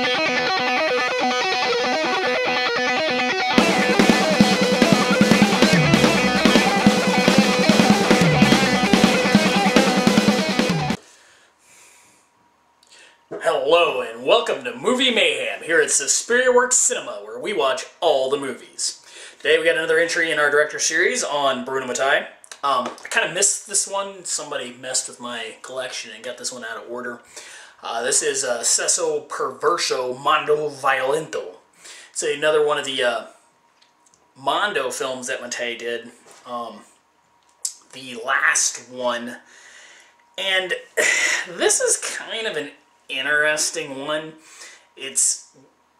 Hello and welcome to Movie Mayhem here at Suspiria Works Cinema, where we watch all the movies. Today we got another entry in our director series on Bruno Mattei. I kind of missed this one. Somebody messed with my collection and got this one out of order. This is Sesso, Perverso, Mondo, Violento. It's another one of the Mondo films that Mattei did. The last one. And this is kind of an interesting one. It's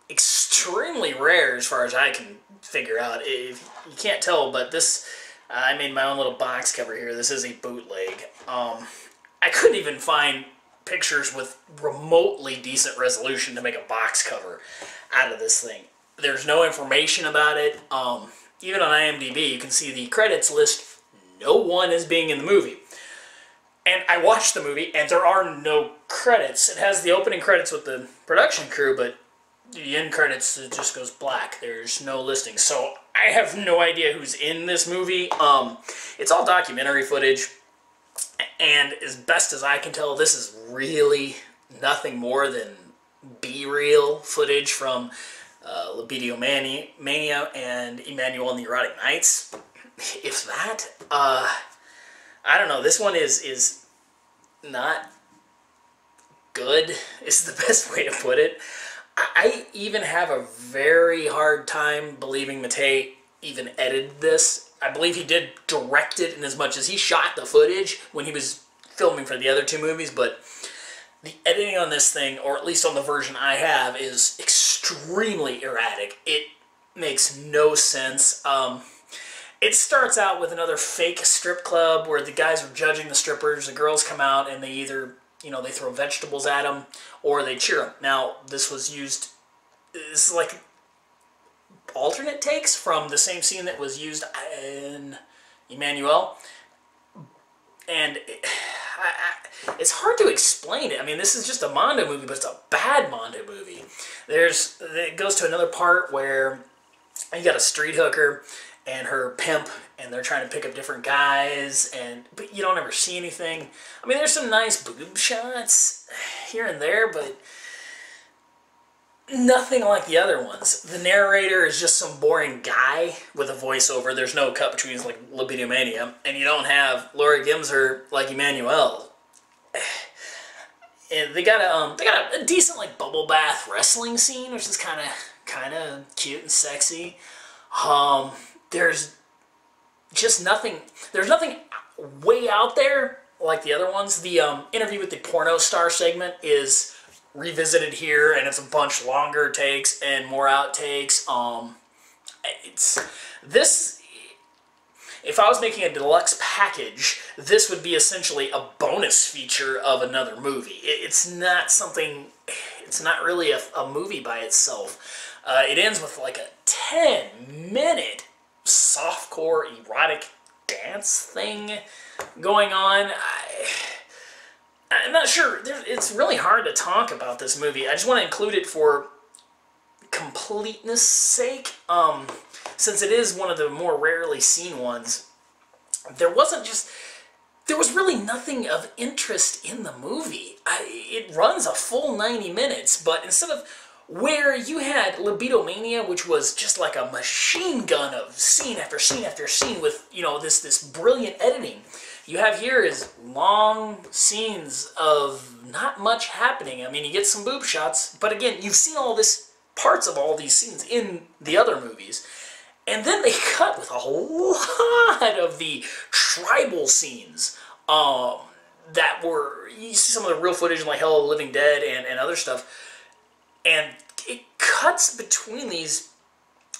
extremely rare as far as I can figure out. If you can't tell, but this, I made my own little box cover here. This is a bootleg. I couldn't even find pictures with remotely decent resolution to make a box cover out of this thing. There's no information about it. Even on IMDb, you can see the credits list no one as being in the movie. And I watched the movie, and there are no credits. It has the opening credits with the production crew, but the end credits, it just goes black. There's no listing. So I have no idea who's in this movie. It's all documentary footage, and as best as I can tell, this is really nothing more than B-reel footage from Libido Mania and Emmanuel and the Erotic Nights. If that, I don't know, this one is not good, is the best way to put it. I even have a very hard time believing Mattei even edited this. I believe he did direct it in as much as he shot the footage when he was filming for the other two movies, but the editing on this thing, or at least on the version I have, is extremely erratic. It makes no sense. It starts out with another fake strip club where the guys are judging the strippers. The girls come out and they either, they throw vegetables at them or they cheer them. Now, this is like alternate takes from the same scene that was used in Emmanuel. And it's hard to explain it. I mean, this is just a Mondo movie, but it's a bad Mondo movie. It goes to another part where you got a street hooker and her pimp, and they're trying to pick up different guys, but you don't ever see anything. I mean, there's some nice boob shots here and there, but nothing like the other ones. The narrator is just some boring guy with a voiceover. There's no cut between like Libido Mania, and you don't have Laura Gimser like Emmanuel. And they got a decent like bubble bath wrestling scene, which is kind of cute and sexy. There's just nothing. There's nothing way out there like the other ones. The interview with the porno star segment is revisited here, and it's a bunch longer takes and more outtakes. If I was making a deluxe package, this would be essentially a bonus feature of another movie. It's not something. It's not really a movie by itself. It ends with like a 10-minute softcore erotic dance thing going on. I'm not sure. It's really hard to talk about this movie. I just want to include it for completeness sake. Since it is one of the more rarely seen ones, there was really nothing of interest in the movie. It runs a full 90 minutes, but instead of where you had Libido Mania, which was just like a machine gun of scene after scene after scene with, this brilliant editing, you have here is long scenes of not much happening. I mean, you get some boob shots, but again, you've seen parts of all these scenes in the other movies. And then they cut with a lot of the tribal scenes that were, you see some of the real footage in like Hell of the Living Dead and other stuff. And it cuts between these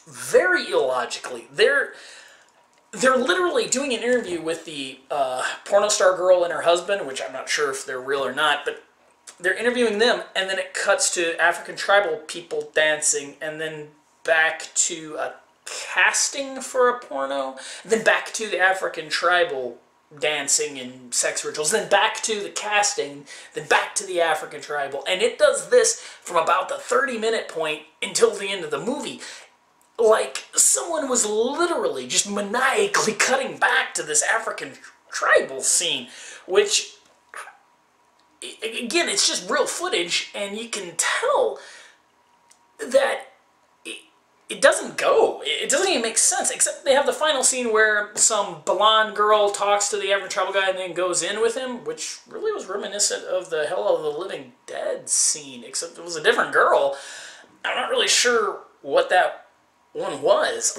very illogically. They're literally doing an interview with the porno star girl and her husband, which I'm not sure if they're real or not, but they're interviewing them, and then it cuts to African tribal people dancing, and then back to a casting for a porno, and then back to the African tribal dancing and sex rituals, then back to the casting, then back to the African tribal, and it does this from about the 30-minute point until the end of the movie. Like, someone was literally just maniacally cutting back to this African tribal scene, which, again, it's just real footage, and you can tell that it doesn't go. It doesn't even make sense, except they have the final scene where some blonde girl talks to the African tribal guy and then goes in with him, which really was reminiscent of the Hell of the Living Dead scene, except it was a different girl. I'm not really sure what that one was.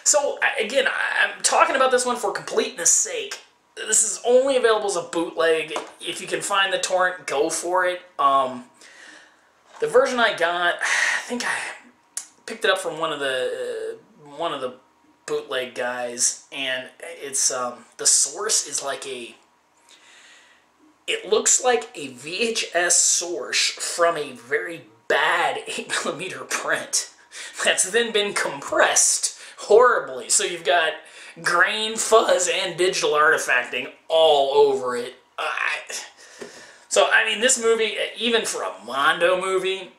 So, again, I'm talking about this one for completeness sake. This is only available as a bootleg. If you can find the torrent, go for it. The version I got, I think I picked it up from one of the bootleg guys, and it's the source is like it looks like a VHS source from a very bad 8mm print that's then been compressed horribly. So you've got grain, fuzz, and digital artifacting all over it. So, I mean, this movie, even for a Mondo movie,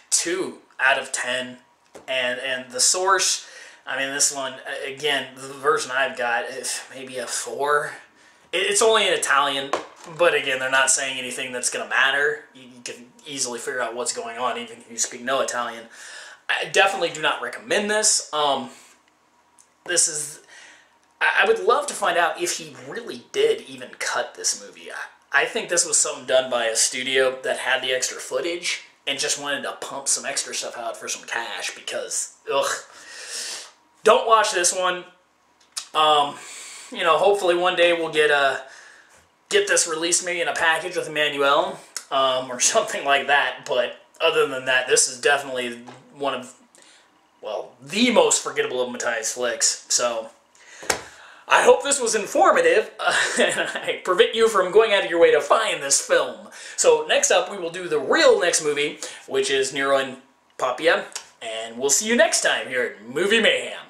2 out of 10. And the source, I mean, this one, again, the version I've got is maybe a 4. It's only in Italian, but again, they're not saying anything that's going to matter. You can easily figure out what's going on, even if you speak no Italian. I definitely do not recommend this. This is... I would love to find out if he really did even cut this movie. I think this was something done by a studio that had the extra footage and just wanted to pump some extra stuff out for some cash because, ugh. Don't watch this one. You know, hopefully one day we'll get this released maybe in a package with Emmanuel, or something like that. But other than that, this is definitely one of, well, the most forgettable of Mattei's flicks. So I hope this was informative, and I prevent you from going out of your way to find this film. So next up, we will do the real next movie, which is Nero and Papia, and we'll see you next time here at Movie Mayhem.